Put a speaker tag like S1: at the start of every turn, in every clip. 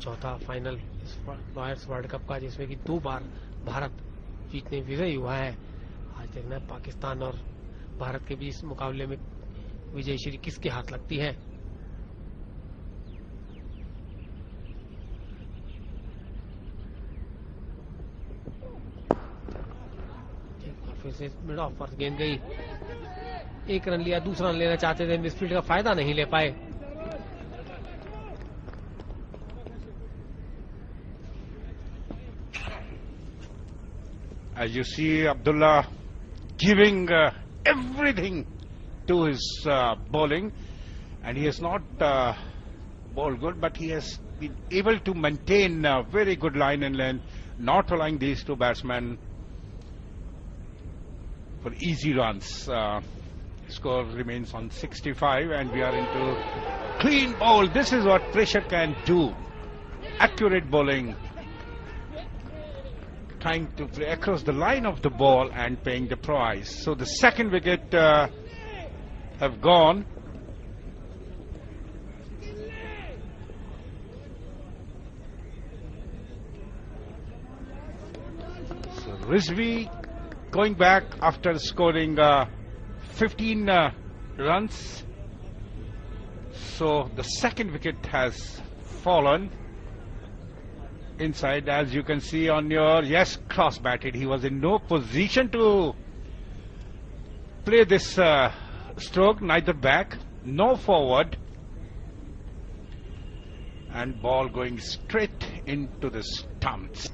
S1: चौथा फाइनल इस lawyers world cup का, जिसमें कि 2 बार भारत जीतने विजयी हुआ है। आज देखना है पाकिस्तान और भारत के बीच मुकाबले में विजय श्री किसके हाथ लगती है। फिर से मिड ऑफ पर गेंद गई, 1 रन लिया, दूसरा रन लेना चाहते थे, मिसफील्ड का फायदा नहीं ले पाए।
S2: As you see, Abdullah giving everything to his bowling, and he has not bowled good, but he has been able to maintain a very good line and length, not allowing these two batsmen for easy runs. Score remains on 65, and we are into clean bowl. This is what pressure can do. Accurate bowling, trying to play across the line of the ball and paying the price. So the second wicket have gone. So Rizvi going back after scoring 15 runs. So the second wicket has fallen inside, as you can see on your, yes, cross batted. He was in no position to play this stroke, neither back nor forward, and ball going straight into the stumps.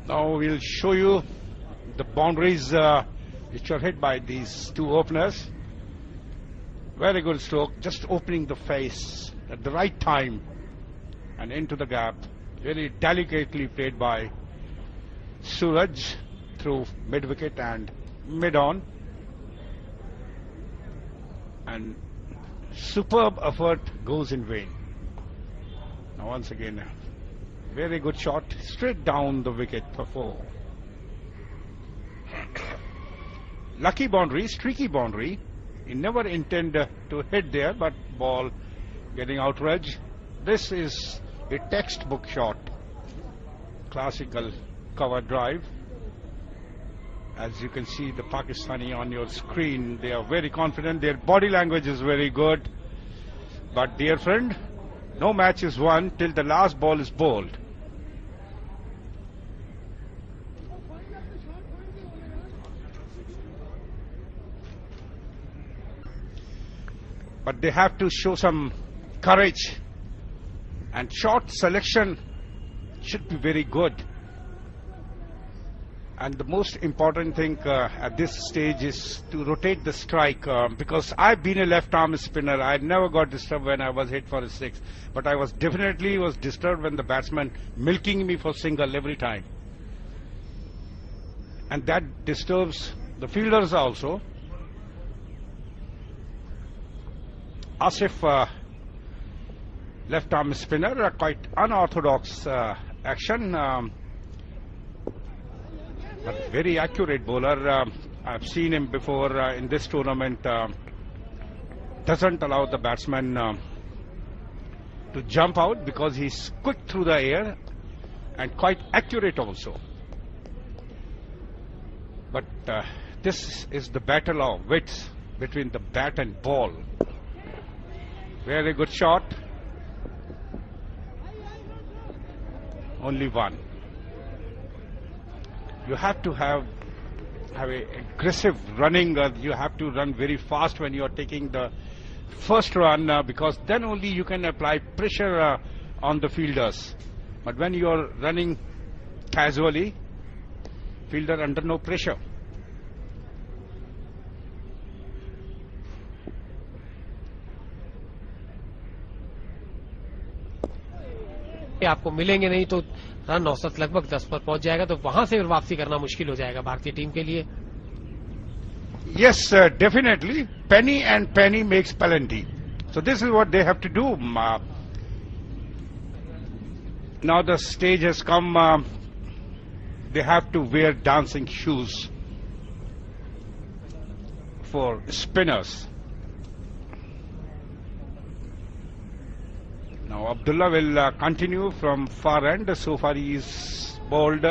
S2: Now we'll show you the boundaries which are hit by these two openers. Very good stroke, just opening the face at the right time and into the gap. Very delicately played by Suraj through mid-wicket and mid-on. And superb effort goes in vain. Now once again, very good shot, straight down the wicket for 4. Lucky boundary, streaky boundary. He never intended to hit there, but ball getting outraged. This is a textbook shot. Classical cover drive. As you can see the Pakistani on your screen, they are very confident. Their body language is very good. But dear friend, no match is won till the last ball is bowled. But they have to show some courage, and shot selection should be very good. And the most important thing at this stage is to rotate the strike, because I've been a left arm spinner. I never got disturbed when I was hit for a 6, but I was definitely disturbed when the batsman milking me for single every time, and that disturbs the fielders also. Asif, left arm spinner, quite unorthodox action, but very accurate bowler. I've seen him before in this tournament. Doesn't allow the batsman to jump out because he's quick through the air and quite accurate also. But this is the battle of wits between the bat and ball. Very good shot. Only one. You have to have a aggressive running. You have to run very fast when you are taking the first run, because then only you can apply pressure on the fielders. But when you are running casually, fielder under no pressure.
S1: आपको मिलेंगे नहीं तो run औसत लगभग 10 पर पहुंच जाएगा, तो वहां से वापसी करना मुश्किल हो जाएगा भारतीय टीम के लिए।
S2: Yes, definitely. Penny and penny makes plenty. So this is what they have to do. Now the stage has come. They have to wear dancing shoes for spinners. Now Abdullah will continue from far end. So far he is bowled.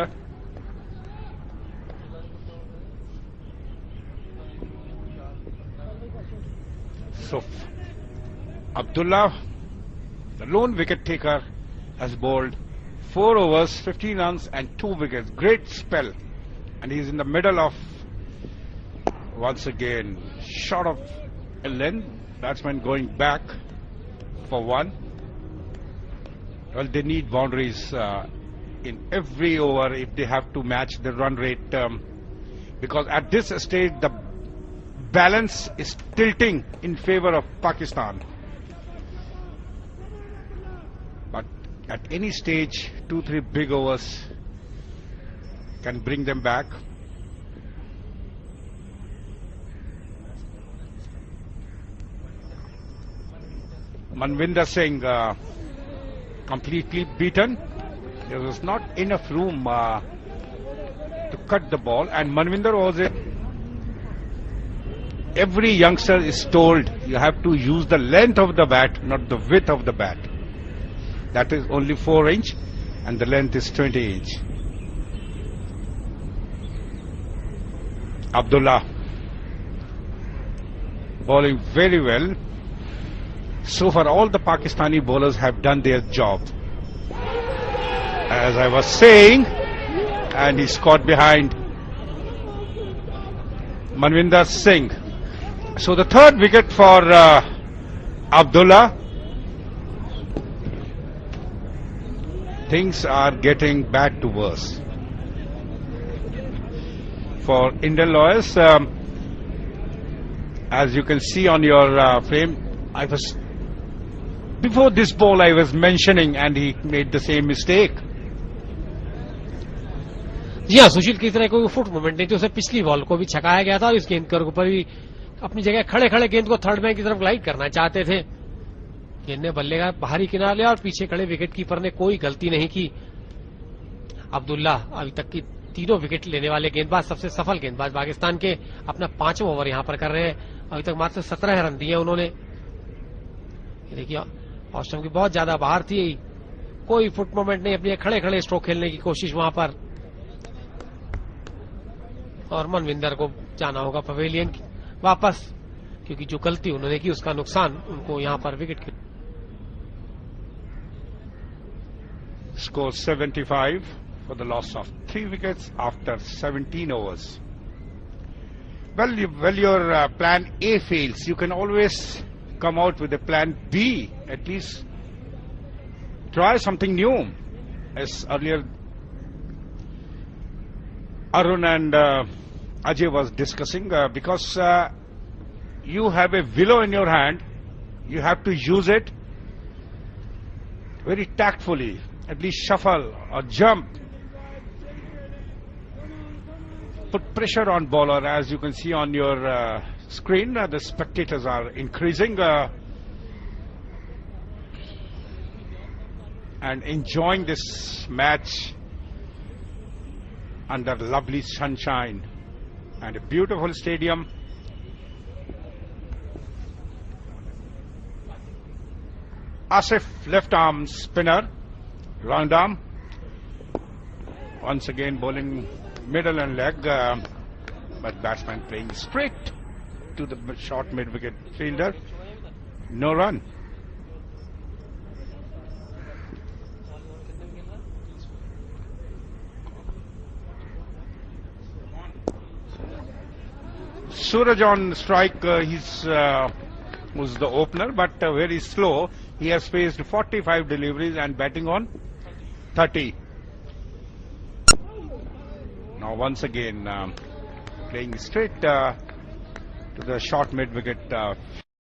S2: So Abdullah, the lone wicket taker, has bowled 4 overs, 15 runs and 2 wickets. Great spell. And he's in the middle of, once again, short of a length. Batsman going back for 1. Well, they need boundaries in every over if they have to match the run rate, because at this stage the balance is tilting in favor of Pakistan. But at any stage, 2-3 big overs can bring them back. Manvinder Singh completely beaten. There was not enough room to cut the ball, and Manvinder was every youngster is told you have to use the length of the bat, not the width of the bat. That is only 4 inch and the length is 20 inch. Abdullah bowling very well. So far all the Pakistani bowlers have done their job, as I was saying, and he scored behind Manvinder Singh. So the third wicket for Abdullah. Things are getting bad to worse for Indian lawyers. As you can see on your frame, before this ball I was mentioning and he made the same mistake.
S1: जी हाँ, सुशील की तरह कोई foot movement नहीं थी, उसे पिछली ball को भी छकाया गया था और इस गेंद के ऊपर भी अपनी जगह खड़े खड़े गेंद को थर्ड मैन की तरफ ग्लाइड करना चाहते थे। गेंद ने बल्ले का बाहरी किनारा लिया और पीछे खड़े विकेट कीपर ने कोई गलती नहीं की। अब्दुल्ला अभी तक की तीनों विकेट लेने वाले गेंदबाज, सबसे सफल गेंदबाज पाकिस्तान के, अपना 5वां ओवर यहां पर कर रहे हैं। अभी तक मात्र 17 रन दिए उन्होंने। देखिए ऑस्ट्रेलिया की बहुत ज्यादा बाहर थी, कोई फुट मूवमेंट नहीं, अपनी खड़े खड़े स्ट्रोक खेलने की कोशिश वहां पर। और मनविंदर को जाना होगा पवेलियन वापस, क्योंकि जो गलती उन्होंने की उसका नुकसान उनको यहां पर विकेट की।
S2: Score 75 for the loss of 3 wickets after 17 overs. Well, your plan A fails, you can always come out with a plan B. At least try something new. As earlier Arun and Ajay was discussing, because you have a willow in your hand, you have to use it very tactfully. At least shuffle or jump. Put pressure on bowler. As you can see on your screen, the spectators are increasing and enjoying this match under lovely sunshine and a beautiful stadium. Asif, left arm spinner, round arm, once again bowling middle and leg, but batsman playing straight to the short mid wicket fielder. No run. Suraj on strike, he's was the opener, but very slow. He has faced 45 deliveries and batting on 30. Now once again playing straight to the short mid wicket.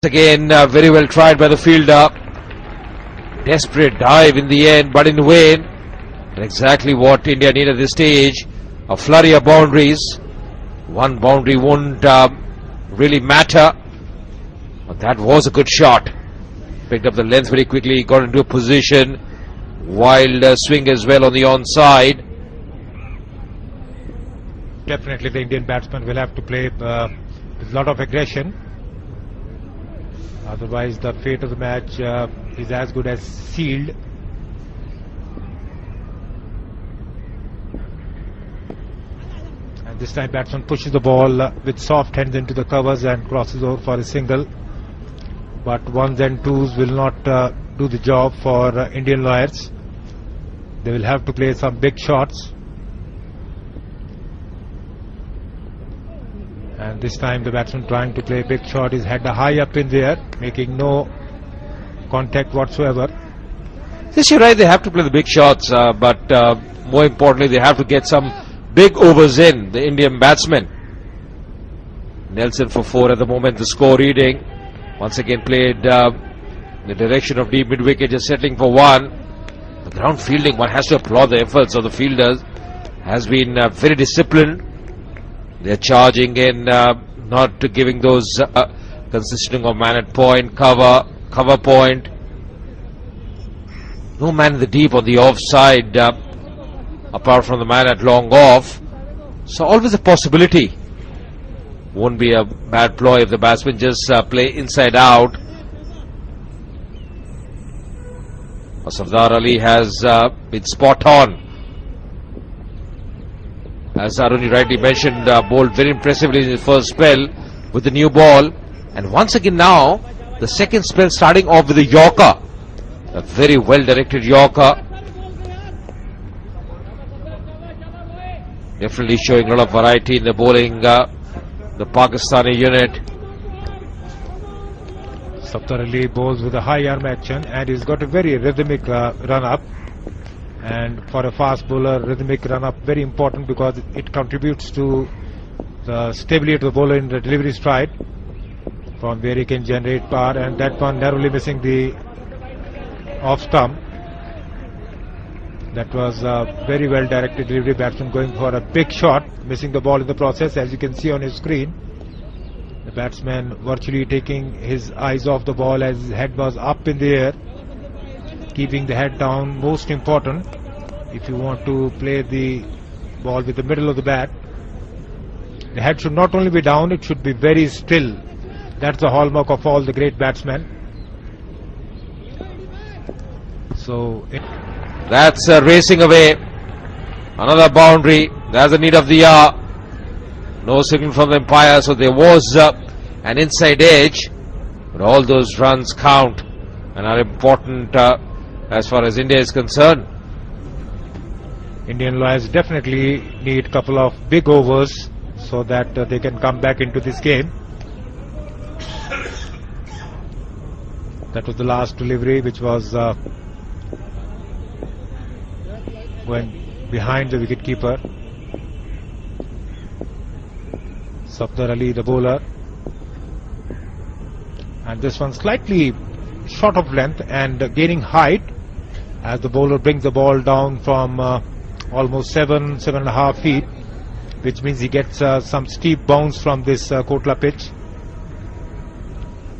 S3: Again very well tried by the fielder. Desperate dive in the end, but in vain. And exactly what India need at this stage. A flurry of boundaries. One boundary won't really matter. But that was a good shot. Picked up the length very quickly, got into a position. Wild swing as well on the onside.
S4: Definitely the Indian batsman will have to play with a lot of aggression. Otherwise the fate of the match is as good as sealed. And this time batsman pushes the ball with soft hands into the covers and crosses over for a single. But ones and twos will not do the job for Indian lawyers. They will have to play some big shots. And this time the batsman trying to play a big shot is head high up in the air, making no contact whatsoever.
S3: Yes, you're right, they have to play the big shots, but more importantly they have to get some big overs in, the Indian batsmen. Nelson for 4 at the moment, the score reading. Once again played in the direction of deep mid-wicket, just settling for 1. The ground fielding, one has to applaud the efforts of the fielders, has been very disciplined. They're charging in, not giving those consisting of man at point, cover point. No man in the deep on the offside, apart from the man at long off. So always a possibility. Won't be a bad ploy if the batsmen just play inside out. Sardar Ali has been spot on. As Aruni rightly mentioned, bowled very impressively in his first spell with the new ball. And once again now, the second spell starting off with a Yorker. A very well directed Yorker. Definitely showing a lot of variety in the bowling, the Pakistani unit.
S4: Sardar Ali bowls with a high arm action and he's got a very rhythmic run up. And for a fast bowler, rhythmic run-up very important because it contributes to the stability of the bowler in the delivery stride, from where he can generate power. And that one narrowly missing the off stump. That was a very well directed delivery batsman going for a big shot, missing the ball in the process, as you can see on your screen. The batsman virtually taking his eyes off the ball as his head was up in the air. Keeping the head down, most important if you want to play the ball with the middle of the bat. The head should not only be down, it should be very still. That's the hallmark of all the great batsmen. So
S3: that's racing away. Another boundary. That's the need of the hour. No signal from the umpire, so there was an inside edge. But all those runs count and are important as far as India is concerned.
S4: Indian lawyers definitely need a couple of big overs so that they can come back into this game. That was the last delivery, which was went behind the wicketkeeper. Sardar Ali, the bowler, and this one slightly short of length and gaining height as the bowler brings the ball down from almost 7.5 feet, which means he gets some steep bounce from this Kotla pitch.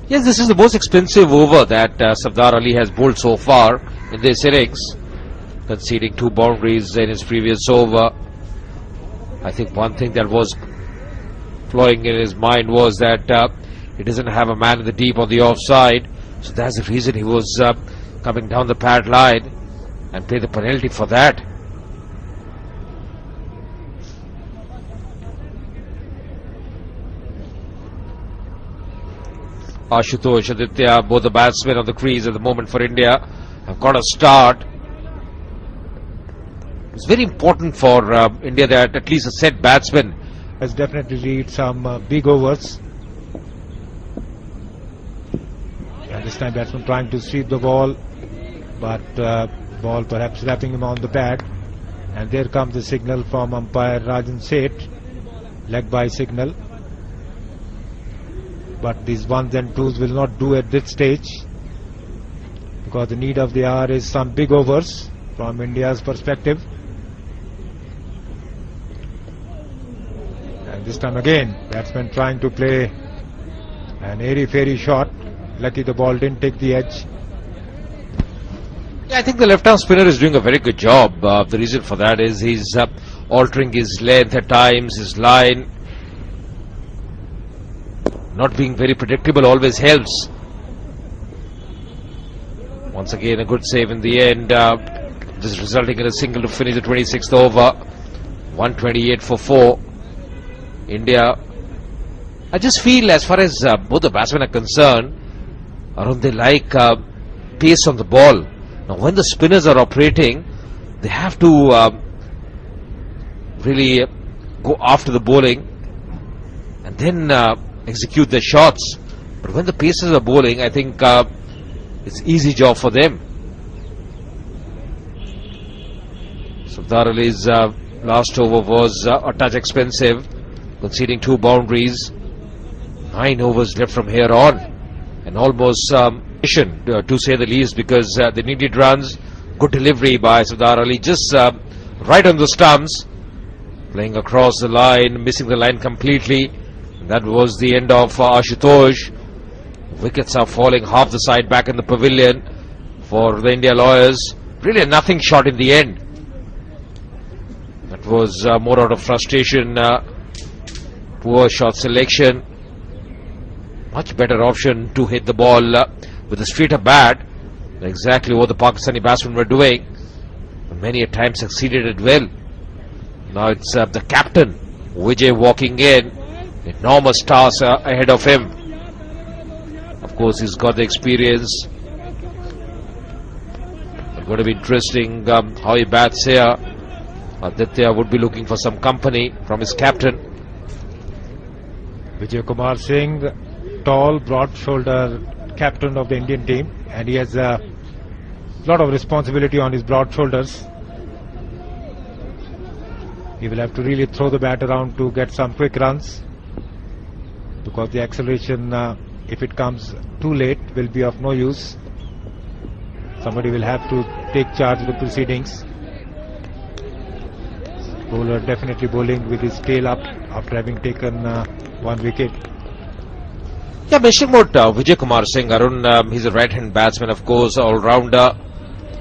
S3: Yes, this is the most expensive over that Sardar Ali has bowled so far in this innings, conceding 2 boundaries in his previous over. I think one thing that was flowing in his mind was that he doesn't have a man in the deep on the offside, so that's the reason he was coming down the pad line and pay the penalty for that. Ashutosh, Aditya, both the batsmen on the crease at the moment for India, have got a start. It's very important for India that at least a set batsman
S4: has definitely lead some big overs. And this time batsman trying to sweep the ball, but ball perhaps wrapping him on the pad. And there comes the signal from umpire Rajan Seth, leg by signal. But these ones and twos will not do at this stage, because because the need of the hour is some big overs from India's perspective. And this time again, batsman trying to play an airy-fairy shot. Lucky the ball didn't take the edge.
S3: Yeah, I think the left-arm spinner is doing a very good job. The reason for that is he's altering his length at times, his line. Not being very predictable always helps. Once again, a good save in the end. This resulting in a single to finish the 26th over. 128 for 4. India. I just feel, as far as both the batsmen are concerned, Arun, they like pace on the ball. Now, when the spinners are operating, they have to really go after the bowling and then execute their shots. But when the pacers are bowling, I think it's easy job for them. Sardar Ali's last over was a touch expensive, conceding 2 boundaries. 9 overs left from here on, and almost mission to say the least, because they needed runs. Good delivery by Sardar Ali, just right on the stumps, playing across the line, missing the line completely. That was the end of Ashutosh. Wickets are falling half the side back in the pavilion for the India lawyers. Really a nothing shot in the end. That was more out of frustration. Poor shot selection. Much better option to hit the ball with a straighter bat. Exactly what the Pakistani batsmen were doing. Many a time succeeded it well. Now it's the captain, Vijay, walking in. Enormous task ahead of him. Of course, he's got the experience. It's going to be interesting how he bats here. Aditya would be looking for some company from his captain.
S4: Vijay Kumar Singh, tall, broad-shouldered captain of the Indian team, and he has a lot of responsibility on his broad shoulders. He will have to really throw the bat around to get some quick runs, because the acceleration, if it comes too late, will be of no use. Somebody will have to take charge of the proceedings. Bowler definitely bowling with his tail up after having taken 1 wicket.
S3: Yeah, mentioning about Vijay Kumar Singh, Arun, he's a right-hand batsman, of course, all-rounder.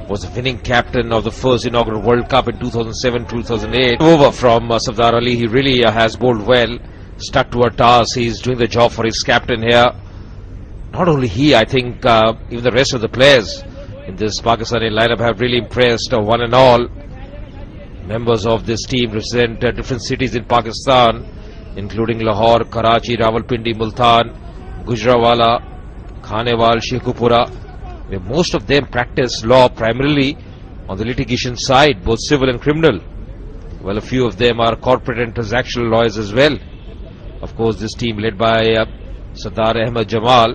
S3: Was a winning captain of the first inaugural World Cup in 2007-2008. Over from Sardar Ali, he really has bowled well, stuck to a task. He's doing the job for his captain here. Not only he, I think even the rest of the players in this Pakistani lineup have really impressed one and all. Members of this team represent different cities in Pakistan, including Lahore, Karachi, Rawalpindi, Multan, Gujranwala, Khanewal, Sheikhupura, where most of them practice law primarily on the litigation side, both civil and criminal. Well, a few of them are corporate and transactional lawyers as well. Of course, this team led by Sardar Ahmed Jamal.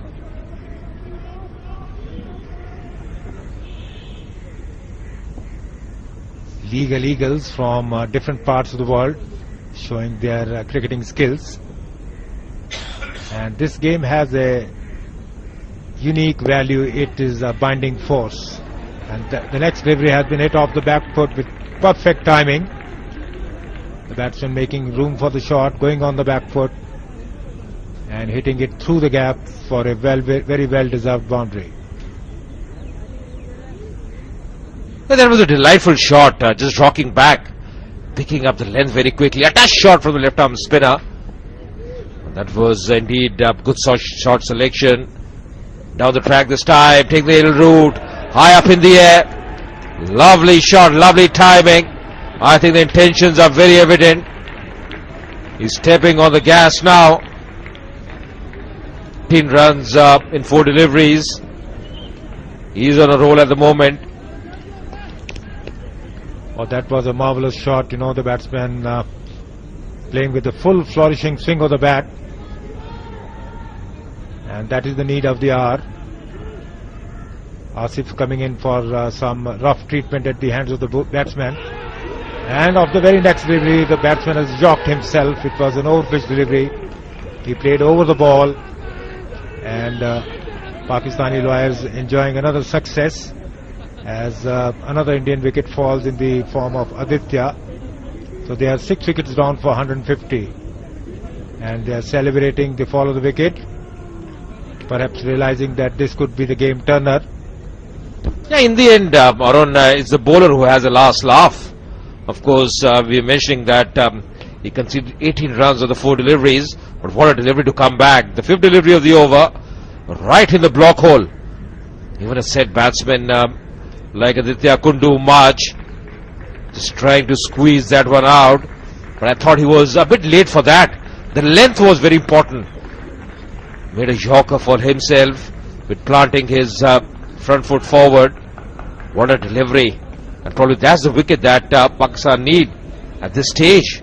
S4: Legal eagles from different parts of the world showing their cricketing skills. And this game has a unique value. It is a binding force. And the next delivery has been hit off the back foot with perfect timing. The batsman making room for the shot, going on the back foot and hitting it through the gap for a very well deserved boundary.
S3: Well, that was a delightful shot, just rocking back, picking up the length very quickly. A touch shot from the left arm spinner. And that was indeed good shot selection. Down the track this time, taking the little route, high up in the air. Lovely shot, lovely timing. I think the intentions are very evident. He's stepping on the gas now. 15 runs in 4 deliveries. He's on a roll at the moment.
S4: Oh, that was a marvelous shot. You know, the batsman playing with the full flourishing swing of the bat. And that is the need of the hour. Asif coming in for some rough treatment at the hands of the batsman. And of the very next delivery, the batsman has jocked himself. It was an overpitch delivery. He played over the ball and Pakistani lawyers enjoying another success as another Indian wicket falls in the form of Aditya. So they are 6 wickets down for 150, and they are celebrating the fall of the wicket, perhaps realizing that this could be the game turner.
S3: Yeah, in the end, Arun, it's the bowler who has the last laugh. Of course, we are mentioning that he conceded 18 runs on the 4 deliveries, but what a delivery to come back. The 5th delivery of the over, right in the block hole. Even a set batsman like Aditya couldn't do much, just trying to squeeze that one out, but I thought he was a bit late for that. The length was very important. Made a yorker for himself with planting his front foot forward. What a delivery. And probably that's the wicket that Pakistan need at this stage.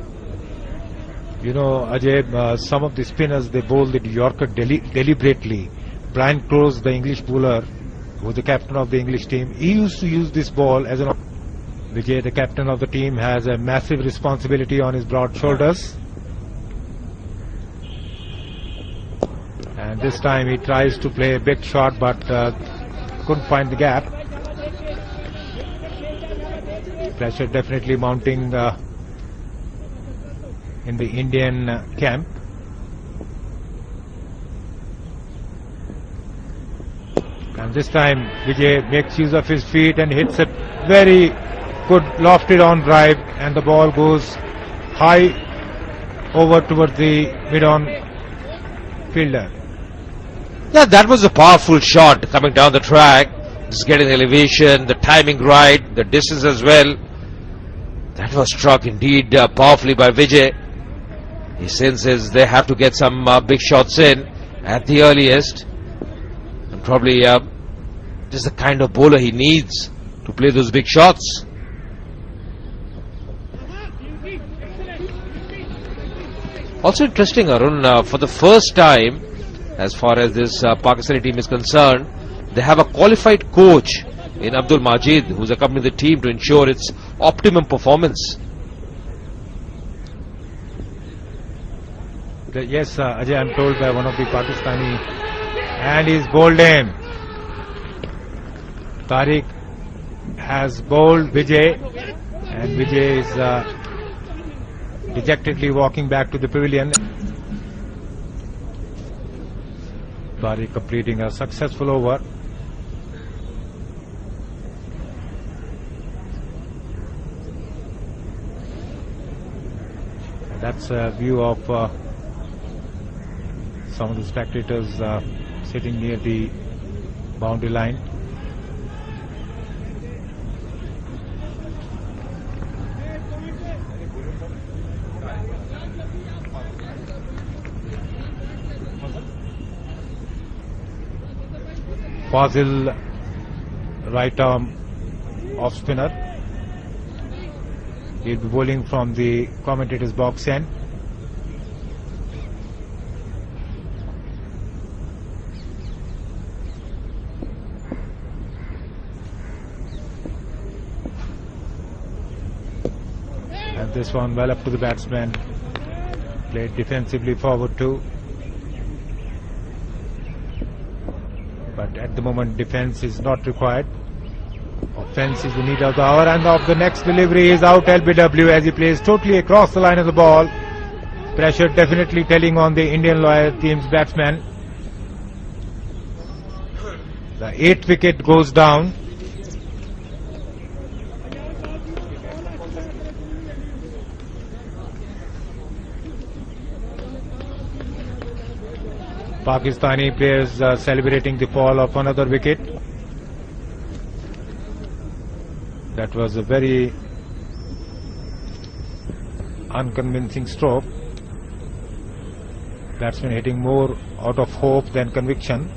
S4: You know, Ajay, some of the spinners, they bowl the yorker deliberately. Brian Close, the English bowler, who was the captain of the English team, he used to use this ball as an... Vijay, the captain of the team, has a massive responsibility on his broad shoulders. And this time he tries to play a big shot, but couldn't find the gap. Pressure definitely mounting in the Indian camp. And this time Vijay makes use of his feet and hits a very good lofted on drive, and the ball goes high over towards the mid-on fielder.
S3: Yeah, that was a powerful shot coming down the track. Just getting the elevation, the timing right, the distance as well. That was struck indeed powerfully by Vijay. He senses they have to get some big shots in at the earliest. And probably just the kind of bowler he needs to play those big shots. Also interesting, Arun, for the first time, as far as this Pakistani team is concerned, they have a qualified coach in Abdul Majid, who's accompanying the team to ensure its optimum performance.
S4: Yes, Ajay, I'm told by one of the Pakistani, and he's bowled him. Tariq has bowled Vijay, and Vijay is dejectedly walking back to the pavilion. Tariq completing a successful over. And that's a view of some of the spectators sitting near the boundary line. Fazil, right arm off spinner. He'll be bowling from the commentator's box end. And this one well up to the batsman. Played defensively forward too. But at the moment defense is not required. Offense is the need of the hour, and of the next delivery is out LBW as he plays totally across the line of the ball. Pressure definitely telling on the Indian lawyer team's batsman. The 8th wicket goes down. Pakistani players celebrating the fall of another wicket. That was a very unconvincing stroke. Batsman hitting more out of hope than conviction.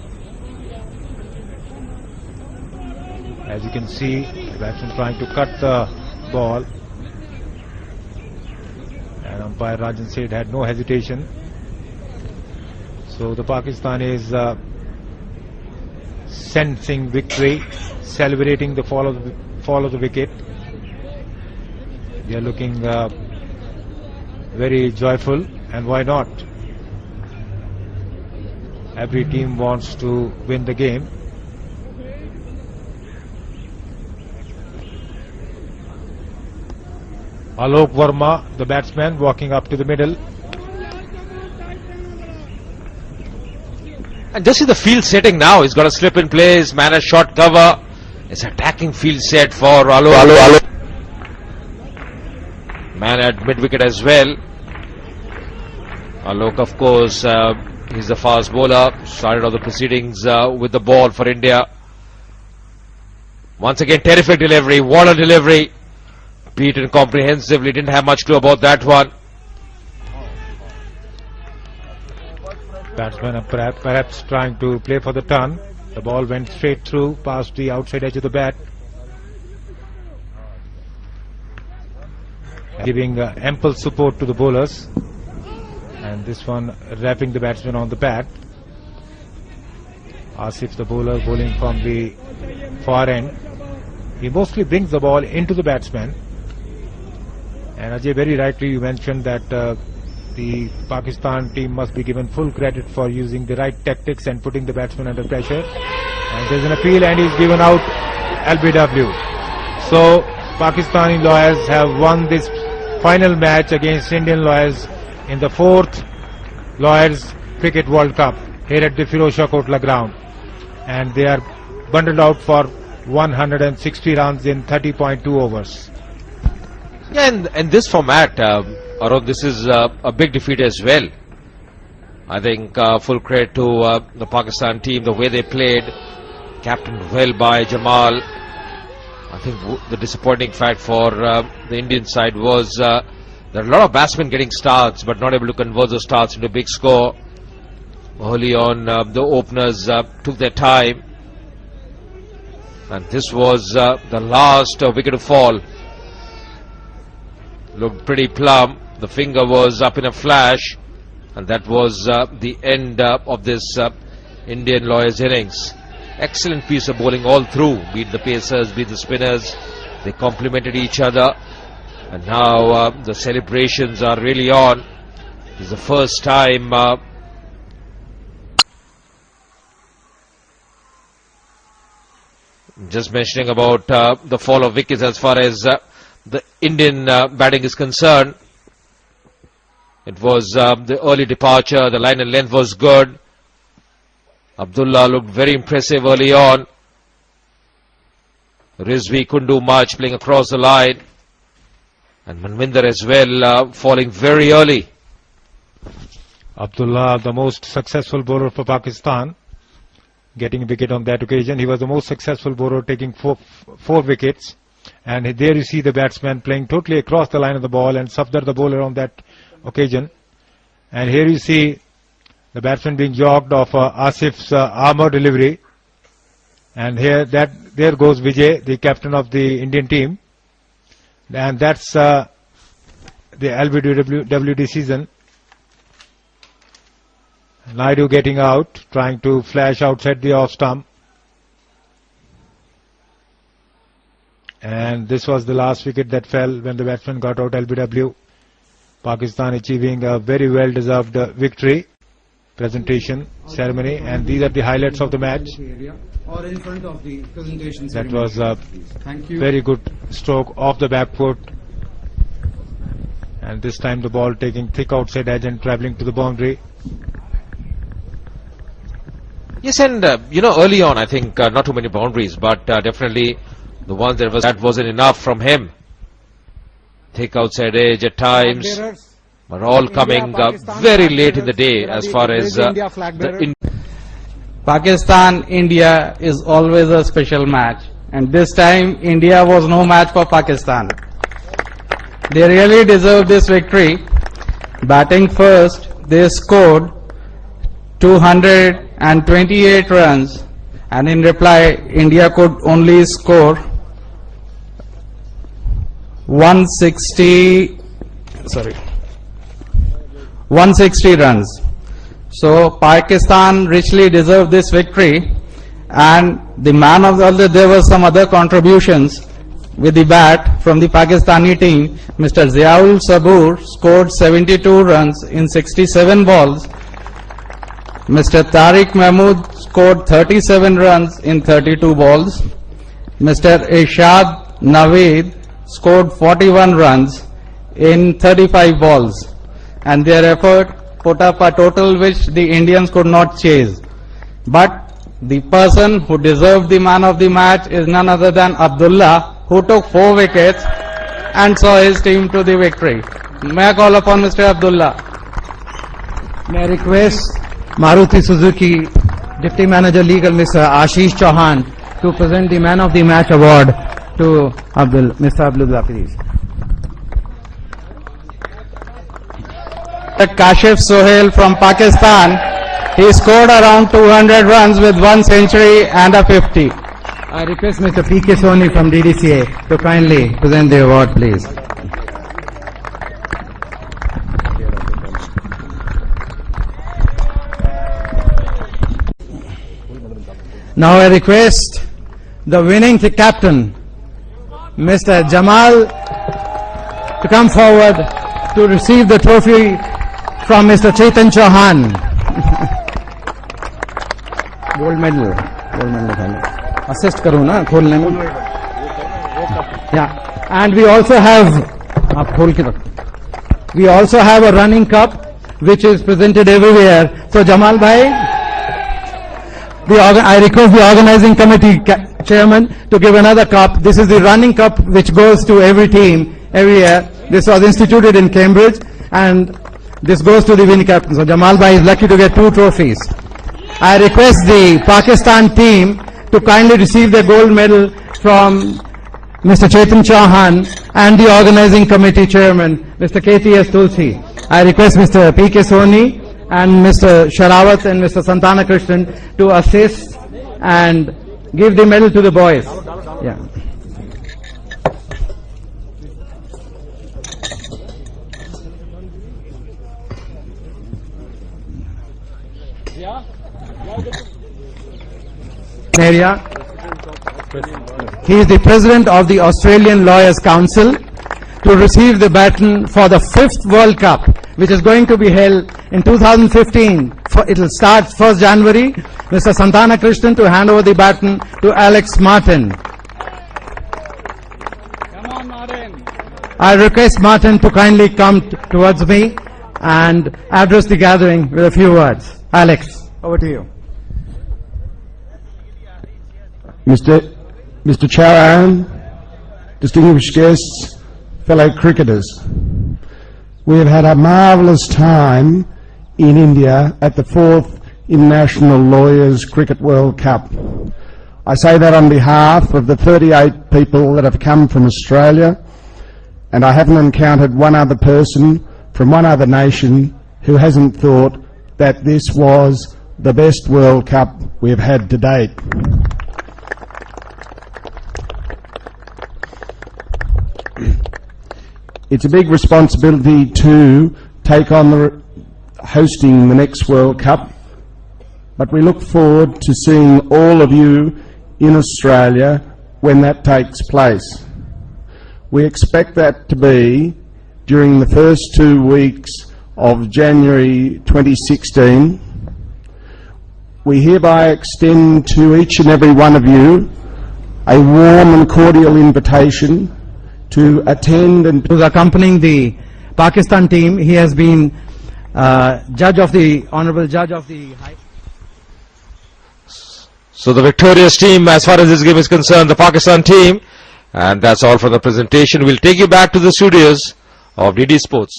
S4: As you can see, the batsman trying to cut the ball, and umpire Rajan Seth had no hesitation. So the Pakistanis sensing victory, celebrating the fall of the wicket. They are looking very joyful, and why not? Every team wants to win the game. Alok Verma, the batsman, walking up to the middle.
S3: And just see the field setting now. He's got a slip in place, man has short cover. It's attacking field set for Alok. Man at mid-wicket as well. Alok, of course, he's the fast bowler. Started off the proceedings with the ball for India. Once again, terrific delivery. What a delivery. Beaten comprehensively. Didn't have much clue about that one.
S4: Batsman perhaps trying to play for the turn. The ball went straight through past the outside edge of the bat, giving ample support to the bowlers. And this one wrapping the batsman on the bat. Asif, the bowler, bowling from the far end. He mostly brings the ball into the batsman. And Ajay, very rightly you mentioned that the Pakistan team must be given full credit for using the right tactics and putting the batsman under pressure. And there's an appeal and he's given out LBW. So Pakistani lawyers have won this final match against Indian lawyers in the 4th Lawyers Cricket World Cup here at the Firozshah Kotla ground. And they are bundled out for 160 runs in 30.2 overs.
S3: Yeah, and this format, Arun, this is a big defeat as well. I think full credit to the Pakistan team, the way they played, captained well by Jamal. I think the disappointing fact for the Indian side was there are a lot of batsmen getting starts but not able to convert those starts into a big score. Early on, the openers took their time, and this was the last wicket to fall. Looked pretty plumb. The finger was up in a flash, and that was the end of this Indian lawyers innings. Excellent piece of bowling all through, be it the pacers, be it the spinners. They complemented each other, and now the celebrations are really on. It's the first time just mentioning about the fall of wickets as far as the Indian batting is concerned. It was the early departure, the line and length was good. Abdullah looked very impressive early on. Rizvi couldn't do much, playing across the line. And Manvinder as well, falling very early.
S4: Abdullah, the most successful bowler for Pakistan, getting a wicket on that occasion. He was the most successful bowler, taking four wickets. And there you see the batsman playing totally across the line of the ball, and Safdar the bowler on that occasion. And here you see the batsman being jogged off Asif's armour delivery. And here there goes Vijay, the captain of the Indian team. And that's the LBW decision. Naidu getting out, trying to flash outside the off stump. And this was the last wicket that fell when the batsman got out LBW. Pakistan achieving a very well-deserved victory. Presentation ceremony, and these are the highlights of the match.
S5: Or in front of the presentation
S4: that
S5: ceremony.
S4: Was a very good stroke off the back foot, and this time the ball taking thick outside edge and travelling to the boundary.
S3: Yes, and early on I think not too many boundaries, but definitely the ones that wasn't enough from him. Thick outside edge at times, but all coming very late in the day as far as
S5: Pakistan-India is always a special match, and this time India was no match for Pakistan. They really deserve this victory. Batting first, they scored 228 runs, and in reply India could only score 160 runs. So Pakistan richly deserved this victory, and the man of the day, there were some other contributions with the bat from the Pakistani team. Mr. Ziaul Sabur scored 72 runs in 67 balls, Mr. Tariq Mahmood scored 37 runs in 32 balls. Mr. Ishad Naveed scored 41 runs in 35 balls, and their effort put up a total which the Indians could not chase. But the person who deserved the man of the match is none other than Abdullah, who took 4 wickets and saw his team to the victory. May I call upon Mr. Abdullah?
S6: May I request Maruti Suzuki Deputy Manager Legal Mr. Ashish Chauhan to present the Man of the Match award to Mr. Abdullah, please.
S5: Kashif Sohail from Pakistan. He scored around 200 runs with 1 century and a 50.
S6: I request Mr. P.K. Soni from DDCA to kindly present the award, please. Now I request the winning captain, Mr. Jamal, to come forward to receive the trophy from Mr. Chetan Chauhan. Gold medal. Assist karo na, kholne mein. Yeah. And we also have a running cup which is presented everywhere. So Jamal bhai, I request the organizing committee chairman to give another cup. This is the running cup which goes to every team every year. This was instituted in Cambridge, and this goes to the winning captain. So Jamal bhai is lucky to get 2 trophies. I request the Pakistan team to kindly receive the gold medal from Mr. Chetan Chauhan and the organizing committee chairman, Mr. KTS Tulsi. I request Mr. P.K. Soni and Mr. Sharawat and Mr. Santana Krishnan to assist and give the medal to the boys. Yeah. He is the president of the Australian Lawyers Council, to receive the baton for the 5th World Cup, which is going to be held in 2015. It will start 1st January. Mr. Santana Krishnan to hand over the baton to Alex Martin. Come on, Martin. I request Martin to kindly come towards me and address the gathering with a few words. Alex, over to you.
S7: Mr. Chauhan, distinguished guests, fellow cricketers, we have had a marvellous time in India at the 4th International Lawyers Cricket World Cup. I say that on behalf of the 38 people that have come from Australia, and I haven't encountered one other person from one other nation who hasn't thought that this was the best World Cup we have had to date. It's a big responsibility to take on hosting the next World Cup, but we look forward to seeing all of you in Australia when that takes place. We expect that to be during the first 2 weeks of January 2016. We hereby extend to each and every one of you a warm and cordial invitation to attend and
S6: who's accompanying the Pakistan team. He has been honorable judge of the High.
S3: So the victorious team, as far as this game is concerned, the Pakistan team. And that's all for the presentation. We'll take you back to the studios of DD Sports.